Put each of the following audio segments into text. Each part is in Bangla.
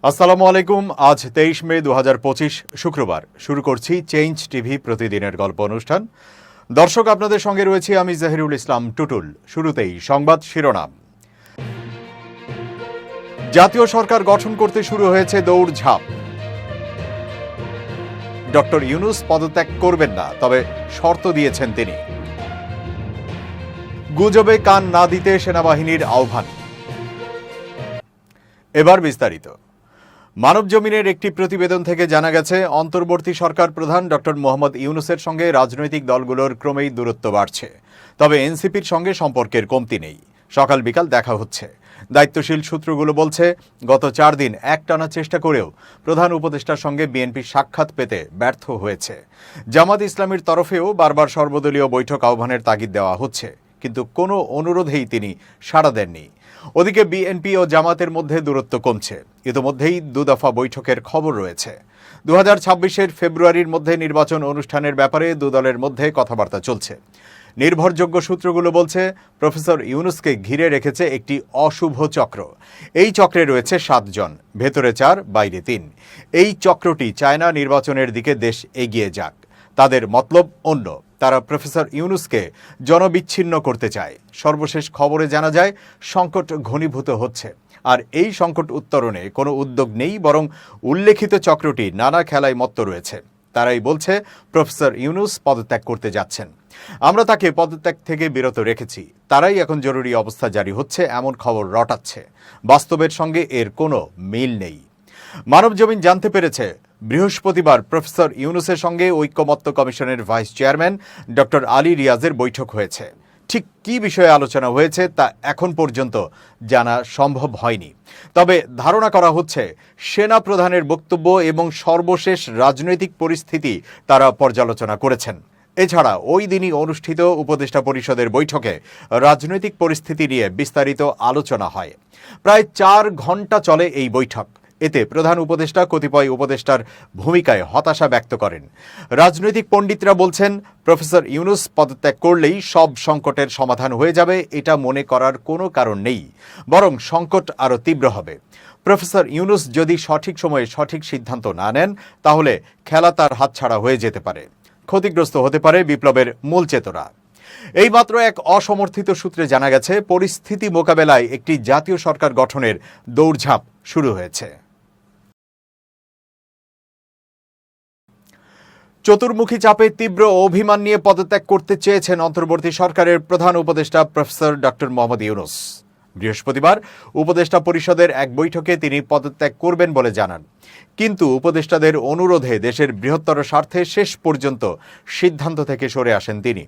আসসালামু আলাইকুম। আজ 23 মে 2025 শুক্রবার। শুরু করছি চেঞ্জ টিভি প্রতিদিনের গল্প অনুষ্ঠান। দর্শক, আপনাদের সঙ্গে রয়েছি আমি জাহিরুল ইসলাম টুটুল। শুরুতেই সংবাদ শিরোনাম। জাতীয় সরকার গঠন করতে শুরু হয়েছে দৌড়ঝাঁপ। ডক্টর ইউনূস পদত্যাগ করবেন না, তবে শর্ত দিয়েছেন তিনি। গুজবে কান না দিতে সেনাবাহিনীর আহ্বান। এবার বিস্তারিত। মানবজমিনের একটি প্রতিবেদন থেকে জানা গেছে, অন্তর্বর্তী সরকার প্রধান ডক্টর মোহাম্মদ ইউনূসের সঙ্গে রাজনৈতিক দলগুলোর ক্রমেই দূরত্ব বাড়ছে। তবে এনসিপির সঙ্গে সম্পর্কের কমতি নেই। সকাল বিকাল দেখা হচ্ছে। দায়িত্বশীল সূত্রগুলো বলছে, গত 4 দিন একটানা চেষ্টা করেও প্রধান উপদেষ্টার সঙ্গে বিএনপির সাক্ষাৎ পেতে ব্যর্থ হয়েছে। জামাত ইসলামীর তরফেও বারবার সর্বদলীয় বৈঠক আহ্বানের তাগিদ দেওয়া হচ্ছে, কিন্তু কোনো অনুরোধেই তিনি সাড়া দেননি। ওদিকে বিএনপি ও জামাতের মধ্যে দূরত্ব কমছে। ইতোমধ্যেই 2 দফা বৈঠকের খবর রয়েছে। 2026-এর ফেব্রুয়ারির মধ্যে নির্বাচন অনুষ্ঠানের ব্যাপারে 2 দলের মধ্যে কথাবার্তা চলছে। নির্ভরযোগ্য সূত্রগুলো বলছে, প্রফেসর ইউনূসকে ঘিরে রেখেছে একটি অশুভ চক্র। এই চক্রে রয়েছে 7 জন, ভেতরে 4, বাইরে 3। এই চক্রটি চায় না নির্বাচনের দিকে দেশ এগিয়ে যাক। তাদের মতলব অন্য। তারা প্রফেসর ইউনূসকে জনবিচ্ছিন্ন করতে চায়। সর্বশেষ খবরে জানা যায়, সংকট ঘনীভূত হচ্ছে। আর এই সংকট উত্তরণে কোনো উদ্যোগ নেই, বরং উল্লেখিত চক্রটি নানা খেলায় মত্ত রয়েছে। তারাই বলছে, প্রফেসর ইউনূস পদত্যাগ করতে যাচ্ছেন, আমরা তাকে পদত্যাগ থেকে বিরত রেখেছি। তারাই এখন জরুরি অবস্থা জারি হচ্ছে এমন খবর রটাচ্ছে। বাস্তবের সঙ্গে এর কোনো মিল নেই। মানবজমিন জানতে পেরেছে, বৃহস্পতিবার প্রফেসর ইউনূসের সঙ্গে ঐকমত্য কমিশনের ভাইস চেয়ারম্যান ডক্টর আলী রিয়াজের বৈঠক হয়েছে। ঠিক কী বিষয়ে আলোচনা হয়েছে তা এখন পর্যন্ত জানা সম্ভব হয়নি। তবে ধারণা করা হচ্ছে, সেনা প্রধানের বক্তব্য এবং সর্বশেষ রাজনৈতিক পরিস্থিতি তারা পর্যালোচনা করেছেন। এছাড়া ওই দিনই অনুষ্ঠিত উপদেষ্টা পরিষদের বৈঠকে রাজনৈতিক পরিস্থিতি নিয়ে বিস্তারিত আলোচনা হয়। প্রায় 4 ঘণ্টা চলে এই বৈঠক। এতে প্রধান উপদেষ্টা কতিপয় উপদেষ্টার ভূমিকায় হতাশা ব্যক্ত করেন। রাজনৈতিক পণ্ডিতরা বলছেন, প্রফেসর ইউনূস পদত্যাগ করলেই সব সংকটের সমাধান হয়ে যাবে, এটা মনে করার কোনো কারণ নেই। বরং সংকট আরও তীব্র হবে। প্রফেসর ইউনূস যদি সঠিক সময়ে সঠিক সিদ্ধান্ত না নেন, তাহলে খেলা তার হাতছাড়া হয়ে যেতে পারে। ক্ষতিগ্রস্ত হতে পারে বিপ্লবের মূল চেতনা। এইমাত্র এক অসমর্থিত সূত্রে জানা গেছে, পরিস্থিতি মোকাবেলায় একটি জাতীয় সরকার গঠনের দৌড়ঝাঁপ শুরু হয়েছে। চতুর্মুখী চাপে তীব্র অভিমান নিয়ে পদত্যাগ করতে চেয়েছেন অন্তর্বর্তী সরকারের প্রধান উপদেষ্টা প্রফেসর ডক্টর মোহাম্মদ ইউনূস। বৃহস্পতিবার উপদেষ্টা পরিষদের এক বৈঠকে তিনি পদত্যাগ করবেন বলে জানান। কিন্তু উপদেষ্টাদের অনুরোধে দেশের বৃহত্তর স্বার্থে শেষ পর্যন্ত সিদ্ধান্ত থেকে সরে আসেন তিনি।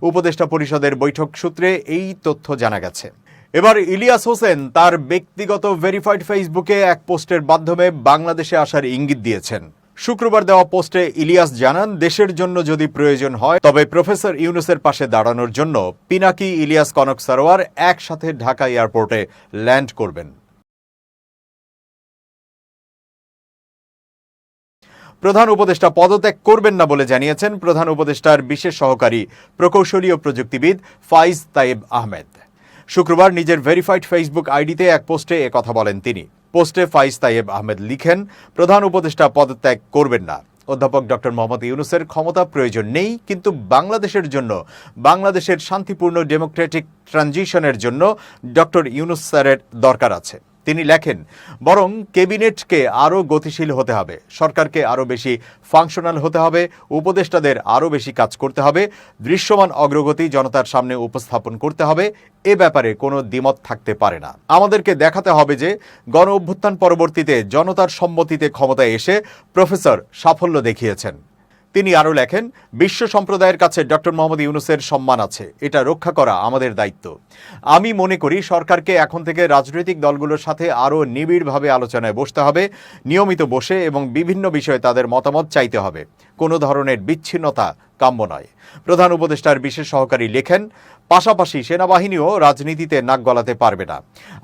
উপদেষ্টা পরিষদের বৈঠক সূত্রে এই তথ্য জানা গেছে। এবার ইলিয়াস হোসেন তার ব্যক্তিগত ভেরিফাইড ফেসবুকে এক পোস্টের মাধ্যমে বাংলাদেশে আসার ইঙ্গিত দিয়েছেন। শুক্রবার দেওয়া পোস্টে ইলিয়াস জানান, দেশের জন্য যদি প্রয়োজন হয় তবে প্রফেসর ইউনূসের পাশে দাঁড়ানোর জন্য পিনাকি, ইলিয়াস, কনক সারোয়ার একসাথে ঢাকা এয়ারপোর্টে ল্যান্ড করবেন। প্রধান উপদেষ্টা পদত্যাগ করবেন না বলে জানিয়েছেন প্রধান উপদেষ্টার বিশেষ সহকারী প্রকৌশলী ও প্রযুক্তিবিদ ফাইজ তায়েব আহমেদ। শুক্রবার নিজের ভেরিফাইড ফেসবুক আইডিতে এক পোস্টে একথা বলেন তিনি। পোস্টে ফাইজ তায়েব আহমেদ লিখেন, প্রধান উপদেষ্টা পদত্যাগ করবেন না। অধ্যাপক ডক্টর মোহাম্মদ ইউনূসের ক্ষমতা প্রয়োজন নেই, কিন্তু বাংলাদেশের জন্য, বাংলাদেশের শান্তিপূর্ণ ডেমোক্রেটিক ট্রানজিশনের জন্য ডক্টর ইউনূস স্যারের দরকার আছে। তিনি লেখেন, বরং ক্যাবিনেটকে আরও গতিশীল হতে হবে, সরকারকে আরও বেশি ফাংশনাল হতে হবে, উপদেষ্টাদের আরও বেশি কাজ করতে হবে, দৃশ্যমান অগ্রগতি জনতার সামনে উপস্থাপন করতে হবে। এ ব্যাপারে কোনো দ্বিমত থাকতে পারে না। আমাদেরকে দেখাতে হবে যে গণ অভ্যুত্থান পরবর্তীতে জনতার সম্মতিতে ক্ষমতায় এসে প্রফেসর সাফল্য দেখিয়েছেন। তিনি আরও লেখেন, বিশ্ব সম্প্রদায়ের কাছে ডক্টর মোহাম্মদ ইউনূসের সম্মান আছে, এটা রক্ষা করা আমাদের দায়িত্ব। আমি মনে করি সরকারকে এখন থেকে রাজনৈতিক দলগুলোর সাথে আরও নিবিড়ভাবে আলোচনায় বসতে হবে, নিয়মিত বসে এবং বিভিন্ন বিষয়ে তাদের মতামত চাইতে হবে। কোনো ধরনের বিচ্ছিন্নতা কাম্য নয়। প্রধান উপদেষ্টার বিশেষ সহকারী লেখেন, পাশাপাশি সেনাবাহিনীও রাজনীতিতে নাক গলাতে পারবে না।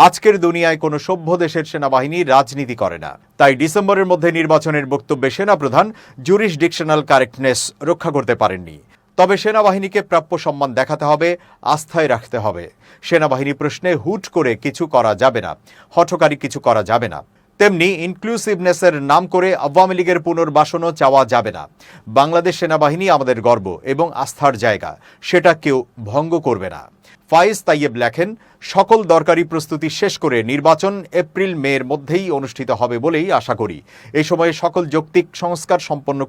আজকের দুনিয়ায় কোনো সভ্য দেশের সেনাবাহিনী রাজনীতি করে না। তাই ডিসেম্বরের মধ্যে নির্বাচনের বক্তব্যে সেনাপ্রধান জুরিসডিকশনাল কারেক্টনেস রক্ষা করতে পারেননি। তবে সেনাবাহিনীকে প্রাপ্য সম্মান দেখাতে হবে, আস্থায় রাখতে হবে। সেনাবাহিনী প্রশ্নে হুট করে কিছু করা যাবে না, হঠকারী কিছু করা যাবে না। তেমনি ইনক্লুসিভনেসের নাম করে আওয়ামী লীগের পুনর্বাসনও চাওয়া যাবে না। বাংলাদেশ সেনাবাহিনী আমাদের গর্ব এবং আস্থার জায়গা, সেটা কেউ ভঙ্গ করবে না। ফায়েজ তাইয়েব লেখেন, সকল দরকারি প্রস্তুতি শেষ করে নির্বাচন এপ্রিল-মের মধ্যেই অনুষ্ঠিত হবে বলেই আশা করি। এই সময়ে সকল যৌক্তিক সংস্কার সম্পন্ন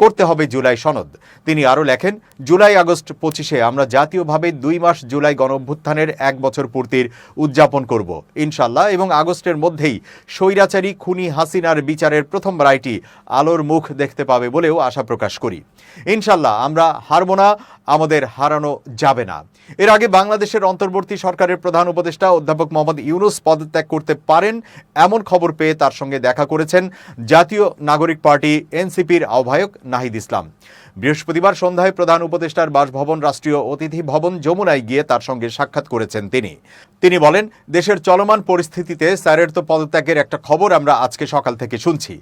করতে হবে জুলাই সনদ। তিনি আরও লেখেন, জুলাই-আগস্ট 25-এ আমরা জাতীয়ভাবে 2 মাস জুলাই গণঅভ্যুত্থানের 1 বছর পূর্তির উদযাপন করব ইনশাল্লাহ, এবং আগস্টের মধ্যেই স্বৈরাচারী খুনি হাসিনার বিচারের প্রথম রায়টি আলোর মুখ দেখতে পাবে বলেও আশা প্রকাশ করি। ইনশাল্লাহ আমরা হারব না, আমাদের হারানো যাবে না। এর আগে বাংলাদেশের অন্তর্বর্তী সরকারের প্রধান উপদেষ্টা অধ্যাপক মোহাম্মদ ইউনূস পদত্যাগ করতে পারেন এমন খবর পেয়ে তার সঙ্গে দেখা করেছেন জাতীয় নাগরিক পার্টি এনসিপির আহ্বায়ক নাহিদ ইসলাম। বৃহস্পতিবার সন্ধ্যায় প্রধান উপদেষ্টার বাসভবন রাষ্ট্রীয় অতিথি ভবন যমুনায় গিয়ে তার সঙ্গে সাক্ষাৎ করেছেন তিনি বলেন, দেশের চলমান পরিস্থিতিতে স্যারের তো পদত্যাগের একটা খবর আমরা আজকে সকাল থেকে শুনছি।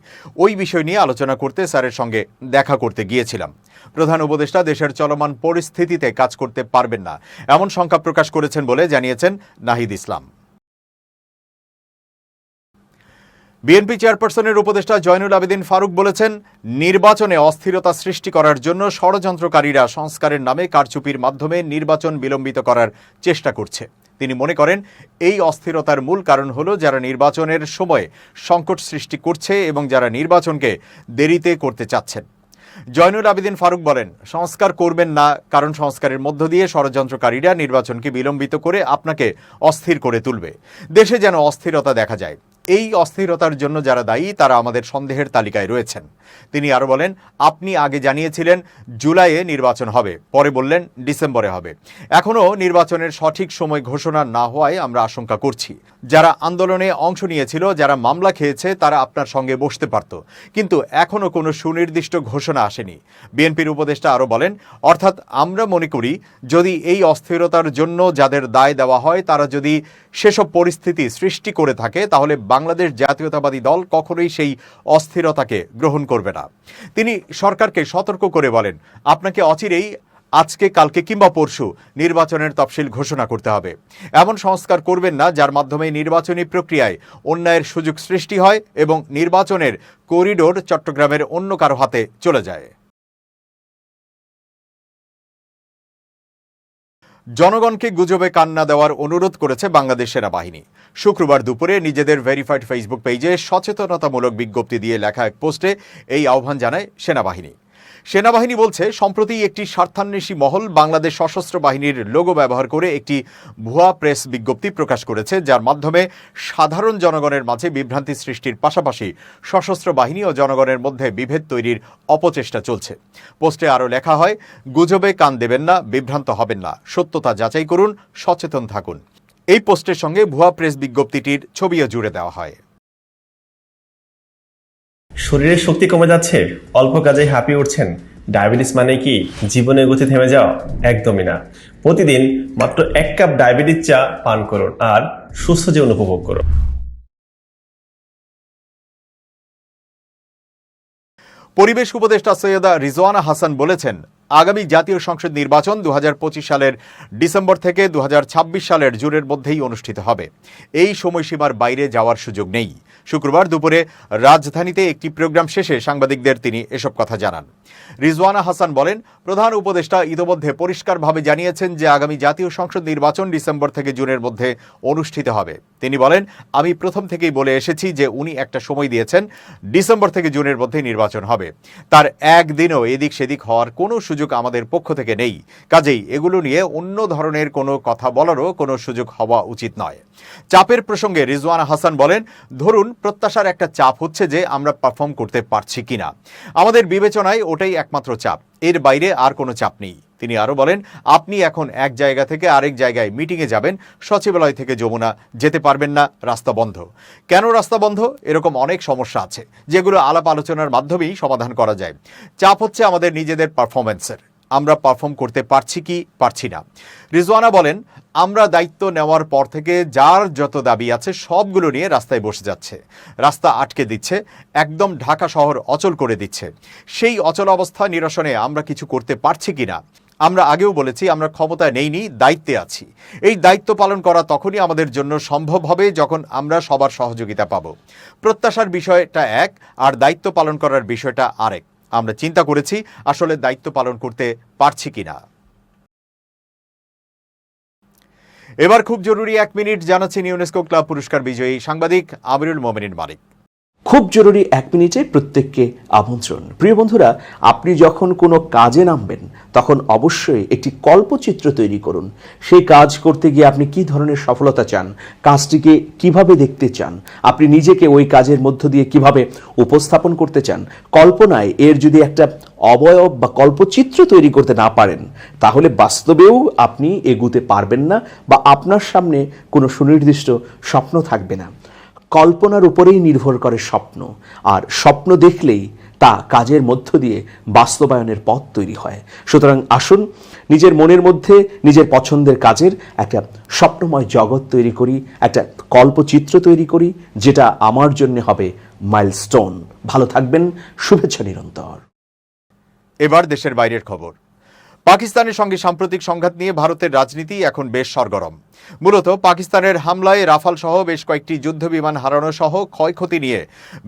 ওই বিষয় নিয়ে আলোচনা করতে স্যারের সঙ্গে দেখা করতে গিয়েছিলাম। প্রধান উপদেষ্টা দেশের চলমান পরিস্থিতিতে কাজ করতে পারবেন না এমন শঙ্কা প্রকাশ করেছেন বলে জানিয়েছেন নাহিদ ইসলাম। বিএনপি চেয়ারপারসনের উপদেষ্টা জয়নুল আবেদিন ফারুক বলেছেন, নির্বাচনে অস্থিরতা সৃষ্টি করার জন্য ষড়যন্ত্রকারীরা সংস্কারের নামে কারচুপির মাধ্যমে নির্বাচন বিলম্বিত করার চেষ্টা করছে। তিনি মনে করেন, এই অস্থিরতার মূল কারণ হলো যারা নির্বাচনের সময় সংকট সৃষ্টি করছে এবং যারা নির্বাচনকে দেরিতে করতে চাচ্ছেন। জয়নুল আবেদিন ফারুক বলেন, সংস্কার করবেন না, কারণ সংস্কারের মধ্য দিয়ে ষড়যন্ত্রকারীরা নির্বাচনকে বিলম্বিত করে আপনাকে অস্থির করে তুলবে। দেশে যেন অস্থিরতা দেখা যায়। এই অস্থিরতার জন্য যারা দায়ী তারা আমাদের সন্দেহের তালিকায় রয়েছেন। তিনি আরো বলেন, আপনি আগে জানিয়েছিলেন জুলাইয়ে নির্বাচন হবে, পরে বললেন ডিসেম্বরে হবে। এখনও নির্বাচনের সঠিক সময় ঘোষণা না হওয়ায় আমরা আশঙ্কা করছি। যারা আন্দোলনে অংশ নিয়েছিল, যারা মামলা খেয়েছে, তারা আপনার সঙ্গে বসতে পারত, কিন্তু এখনও কোনো সুনির্দিষ্ট ঘোষণা আসেনি। বিএনপির উপদেষ্টা আরো বলেন, অর্থাৎ আমরা মনে করি যদি এই অস্থিরতার জন্য যাদের দায় দেওয়া হয় তারা যদি সেসব পরিস্থিতি সৃষ্টি করে থাকে, তাহলে বাংলাদেশ জাতীয়তাবাদী দল কখনোই সেই অস্থিরতাকে গ্রহণ করবে না। তিনি সরকারকে সতর্ক করে বলেন, আপনাকে অচিরেই আজকে, কালকে কিংবা পরশু নির্বাচনের তফসিল ঘোষণা করতে হবে। এমন সংস্কার করবেন না যার মাধ্যমে নির্বাচনী প্রক্রিয়ায় অন্যায়ের সুযোগ সৃষ্টি হয় এবং নির্বাচনের করিডোর চট্টগ্রামের অন্য কারো হাতে চলে যায়। জনগণকে গুজবে কান না দেওয়ার অনুরোধ করেছে বাংলাদেশ সেনাবাহিনী। শুক্রবার দুপুরে নিজেদের ভেরিফাইড ফেসবুক পেজে সচেতনতামূলক বিজ্ঞপ্তি দিয়ে লেখা এক পোস্টে এই আহ্বান জানায় সেনাবাহিনী বলছে, সম্প্রতি একটি স্বার্থান্বেষী মহল বাংলাদেশ সশস্ত্র বাহিনীর লোগো ব্যবহার করে একটি ভুয়া প্রেস বিজ্ঞপ্তি প্রকাশ করেছে, যার মাধ্যমে সাধারণ জনগণের মাঝে বিভ্রান্তি সৃষ্টির পাশাপাশি সশস্ত্র বাহিনী ও জনগণের মধ্যে বিভেদ তৈরির অপচেষ্টা চলছে। পোস্টে আরও লেখা হয়, গুজবে কান দেবেন না, বিভ্রান্ত হবেন না, সত্যতা যাচাই করুন, সচেতন থাকুন। এই পোস্টের সঙ্গে ভুয়া প্রেস বিজ্ঞপ্তিটির ছবিও জুড়ে দেওয়া হয়। শরীরের শক্তি কমে যাচ্ছে, অল্প কাজে হাঁপিয়ে উঠছেন। ডায়াবেটিস মানে কি জীবনের গতি থেমে যাওয়া? একদমই না। প্রতিদিন মাত্র 1 কাপ ডায়াবেটিস চা পান করুন আর সুস্থ জীবন উপভোগ করুন। পরিবেশ উপদেষ্টা সৈয়দা রিজওয়ানা হাসান বলেছেন, আগামী জাতীয় সংসদ নির্বাচন 2025 সালের ডিসেম্বর থেকে 2026 সালের জুনের মধ্যেই অনুষ্ঠিত হবে। এই সময়সীমার বাইরে যাওয়ার সুযোগ নেই। শুক্রবার দুপুরে রাজধানীতে একটি প্রোগ্রাম শেষে সাংবাদিকদের তিনি এসব কথা জানান। রিজওয়ানা হাসান বলেন, প্রধান উপদেষ্টা ইতোমধ্যে পরিষ্কারভাবে জানিয়েছেন যে আগামী জাতীয় সংসদ নির্বাচন ডিসেম্বর থেকে জুনের মধ্যে অনুষ্ঠিত হবে। তিনি বলেন, আমি প্রথম থেকেই বলে এসেছি যে উনি একটা সময় দিয়েছেন, ডিসেম্বর থেকে জুনের মধ্যে নির্বাচন হবে। তার একদিনও এদিক সেদিক হওয়ার কোনো সুযোগ আমাদের পক্ষ থেকে নেই। কাজেই এগুলো নিয়ে অন্য ধরনের কোনো কথা বলারও কোনো সুযোগ হওয়া উচিত নয়। চাপের প্রসঙ্গে রিজওয়ানা হাসান বলেন, ধরুন প্রত্যাশার একটা চাপ হচ্ছে যে আমরা পারফর্ম করতে পারছি কিনা। আমাদের বিবেচনায় ওটাই একমাত্র চাপ, এর বাইরে আর কোনো চাপ নেই। তিনি আরো বলেন, আপনি এখন এক জায়গা থেকে আরেক জায়গায় মিটিংয়ে যাবেন, সচিবালয় থেকে যমুনা যেতে পারবেন না, রাস্তা বন্ধ। কেন রাস্তা বন্ধ? এরকম অনেক সমস্যা আছে যেগুলো আলাপ আলোচনার মাধ্যমেই সমাধান করা যায়। চাপ হচ্ছে আমাদের নিজেদের পারফরমেন্সের, আমরা পারফর্ম করতে পারছি কি পারছি না। রিজওয়ানা বলেন, আমরা দায়িত্ব নেওয়ার পর থেকে যার যত দাবি আছে সবগুলো নিয়ে রাস্তায় বসে যাচ্ছে, রাস্তা আটকে দিচ্ছে, একদম ঢাকা শহর অচল করে দিচ্ছে। সেই অচল অবস্থা নিরসনে আমরা কিছু করতে পারছি কিনা, আমরা আগেও বলেছি আমরা ক্ষমতায় নেইনি, দায়িত্বে আছি। এই দায়িত্ব পালন করা তখনই আমাদের জন্য সম্ভব হবে যখন আমরা সবার সহযোগিতা পাব। প্রত্যাশার বিষয়টা এক, আর দায়িত্ব পালন করার বিষয়টা আরেক। আমরা চিন্তা করেছি আসলে দায়িত্ব পালন করতে পারছি কিনা। এবার খুব জরুরি 1 মিনিট জানাচ্ছেন ইউনেস্কো ক্লাব পুরস্কার বিজয়ী সাংবাদিক আমিরুল মোমিনিন মালিক। খুব জরুরি 1 মিনিটে প্রত্যেককে আমন্ত্রণ। প্রিয় বন্ধুরা, আপনি যখন কোনো কাজে নামবেন তখন অবশ্যই একটি কল্পচিত্র তৈরি করুন। সেই কাজ করতে গিয়ে আপনি কি ধরনের সফলতা চান, কাজটিকে কিভাবে দেখতে চান, আপনি নিজেকে ওই কাজের মধ্য দিয়ে কিভাবে উপস্থাপন করতে চান, কল্পনায় এর যদি একটা অবয়ব বা কল্পচিত্র তৈরি করতে না পারেন তাহলে বাস্তবেও আপনি এগুতে পারবেন না বা আপনার সামনে কোনো সুনির্দিষ্ট স্বপ্ন থাকবে না। কল্পনার উপরেই নির্ভর করে স্বপ্ন, আর স্বপ্ন দেখলেই তা কাজের মধ্য দিয়ে বাস্তবায়নের পথ তৈরি হয়। সুতরাং আসুন নিজের মনের মধ্যে নিজের পছন্দের কাজের একটা স্বপ্নময় জগৎ তৈরি করি, একটা কল্পচিত্র তৈরি করি, যেটা আমার জন্য হবে মাইলস্টোন। ভালো থাকবেন, শুভেচ্ছা নিরন্তর। এবার দেশের বাইরের খবর। পাকিস্তানের সঙ্গে সাম্প্রতিক সংঘাত নিয়ে ভারতের রাজনীতি এখন বেশ সরগরম। মূলত পাকিস্তানের হামলায় রাফাল সহ বেশ কয়েকটি যুদ্ধবিমান হারানো সহ ক্ষয়ক্ষতি নিয়ে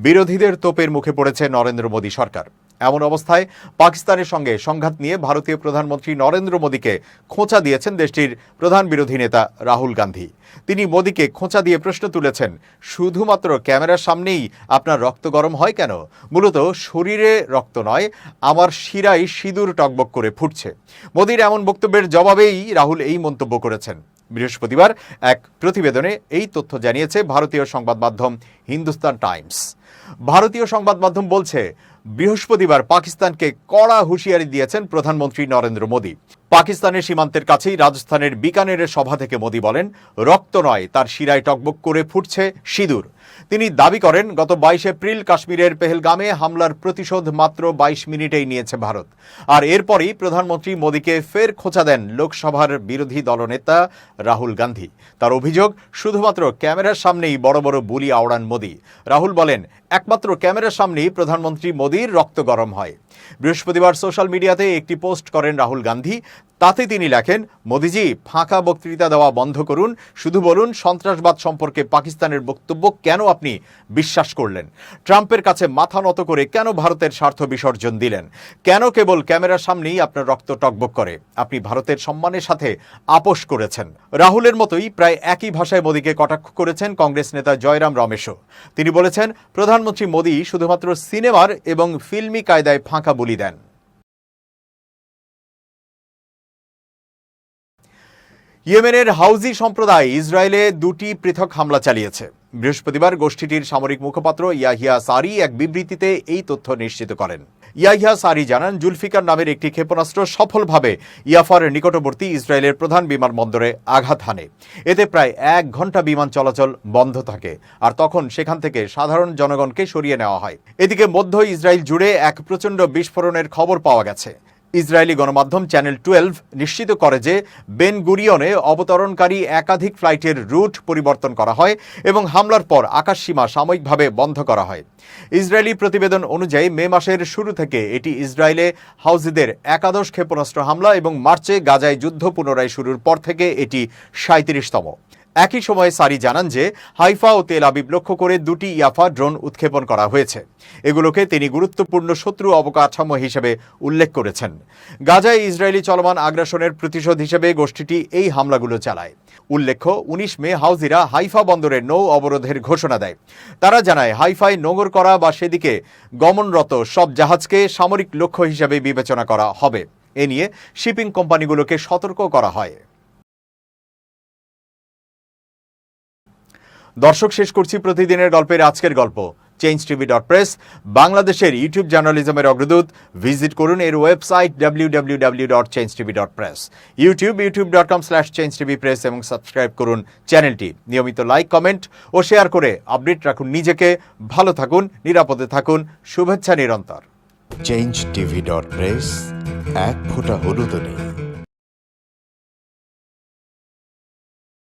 বিরোধীদের তোপের মুখে পড়েছে নরেন্দ্র মোদী সরকার। এমন অবস্থায় পাকিস্তানের সঙ্গে সংঘাত নিয়ে ভারতীয় প্রধানমন্ত্রী নরেন্দ্র মোদীকে খোঁচা দিয়েছেন দেশটির প্রধান বিরোধী নেতা রাহুল গান্ধী। তিনি মোদীকে খোঁচা দিয়ে প্রশ্ন তুলেছেন, শুধুমাত্র ক্যামেরার সামনেই আপনার রক্ত গরম হয় কেন? মূলত শরীরে রক্ত নয়, আমার শিরায় সিঁদুর টকবক করে ফুটছে। মোদীর এমন বক্তব্যের জবাবেই রাহুল এই মন্তব্য করেছেন। বৃহস্পতিবার এক প্রতিবেদনে এই তথ্য জানিয়েছে ভারতীয় সংবাদ মাধ্যম হিন্দুস্তান টাইমস। ভারতীয় সংবাদ মাধ্যম বলছে, বৃহস্পতিবার পাকিস্তানকে কড়া হুঁশিয়ারি দিয়েছেন প্রধানমন্ত্রী নরেন্দ্র মোদী। পাকিস্তানের সীমান্তের কাছেই রাজস্থানের বিকানেরের সভা থেকে মোদী বলেন, রক্ত নয়, তার শিরায় টকবক করে ফুটছে সিঁদুর। তিনি দাবি করেন, গত 22 এপ্রিল কাশ্মীরের পেহেলগামে হামলার প্রতিশোধ মাত্র 22 মিনিটেই নিয়েছে ভারত। আর এরপরই প্রধানমন্ত্রী মোদীকে ফের খোঁচা দেন লোকসভার বিরোধী দলনেতা রাহুল গান্ধী। তার অভিযোগ, শুধুমাত্র ক্যামেরার সামনেই বড় বড় বুলি আওড়ান মোদী। রাহুল বলেন, একমাত্র ক্যামেরার সামনেই প্রধানমন্ত্রী মোদীর রক্ত গরম হয়। বৃহস্পতিবার সোশ্যাল মিডিয়াতে একটি পোস্ট করেন রাহুল গান্ধী। তাতে তিনি লেখেন, মোদীজি, ফাঁকা বক্তৃতা দেওয়া বন্ধ করুন, শুধু বলুন সন্ত্রাসবাদ সম্পর্কে পাকিস্তানের বক্তব্য কেন আপনি বিশ্বাস করলেন? ট্রাম্পের কাছে মাথা নত করে কেন ভারতের স্বার্থ বিসর্জন দিলেন? কেন কেবল ক্যামেরার সামনেই আপনার রক্ত টকবক করে? আপনি ভারতের সম্মানের সাথে আপোষ করেছেন। রাহুলের মতোই প্রায় একই ভাষায় মোদীকে কটাক্ষ করেছেন কংগ্রেস নেতা জয়রাম রমেশও। তিনি বলেছেন, প্রধানমন্ত্রী মোদী শুধুমাত্র সিনেমার এবং ফিল্মি কায়দায় ফাঁকা বুলি দেন। ইয়েমেনের হাউজি সম্প্রদায় ইসরায়েলে 2টি পৃথক হামলা চালিয়েছে। বৃহস্পতিবার গোষ্ঠীটির সামরিক মুখপাত্র ইয়াহিয়া সারি এক বিবৃতিতে এই তথ্য নিশ্চিত করেন। ইয়াহিয়া সারি জানান, জুলফিকার নামের একটি ক্ষেপণাস্ত্র সফলভাবে ইয়াফার নিকটবর্তী ইসরায়েলের প্রধান বিমানবন্দরে আঘাত হানে। এতে প্রায় 1 ঘন্টা বিমান চলাচল বন্ধ থাকে, আর তখন সেখান থেকে সাধারণ জনগণকে সরিয়ে নেওয়া হয়। এদিকে মধ্য ইসরায়েল জুড়ে এক প্রচণ্ড বিস্ফোরণের খবর পাওয়া গেছে। ইসরায়েলি গণমাধ্যম চ্যানেল 12 নিশ্চিত করে যে বেন গুরিয়নে অবতরণকারী একাধিক ফ্লাইটের রুট পরিবর্তন করা হয় এবং হামলার পর আকাশসীমা সাময়িকভাবে বন্ধ করা হয়। ইসরায়েলি প্রতিবেদন অনুযায়ী মে মাসের শুরু থেকে এটি ইসরায়েলে হাউজিদের একাদশ ক্ষেপণাস্ত্র হামলা এবং মার্চে গাজায় যুদ্ধ পুনরায় শুরুর পর থেকে এটি 37তম। একই সময়ে সারি জানান যে হাইফা ও তেল আবিব লক্ষ্য করে 2টি ইয়াফা ড্রোন উৎক্ষেপণ করা হয়েছে। এগুলোকে তিনি গুরুত্বপূর্ণ শত্রু অবকাঠামো হিসেবে উল্লেখ করেছেন। গাজায় ইসরায়েলি চলমান আগ্রাসনের প্রতিশোধ হিসেবে গোষ্ঠীটি এই হামলাগুলো চালায়। উল্লেখ্য, 19 মে হাউজিরা হাইফা বন্দরে নৌ অবরোধের ঘোষণা দেয়। তারা জানায়, হাইফায় নোঙর করা বা সেদিকে গমনরত সব জাহাজকে সামরিক লক্ষ্য হিসেবে বিবেচনা করা হবে। এ নিয়ে শিপিং কোম্পানিগুলোকে সতর্ক করা হয়। দর্শক, শেষ করছি প্রতিদিনের গল্পের আজকের গল্প। changetv.press বাংলাদেশের ইউটিউব জার্নালিজমের অগ্রদূত। ভিজিট করুন এর ওয়েবসাইট www.changetv.press, youtube.com/changetvpress এবং সাবস্ক্রাইব করুন চ্যানেলটি। নিয়মিত লাইক, কমেন্ট ও শেয়ার করে আপডেট রাখুন নিজেকে। ভালো থাকুন, নিরাপদে থাকুন। শুভেচ্ছা নিরন্তর। changetv.press, এক ফোঁটা হলুদও নেই।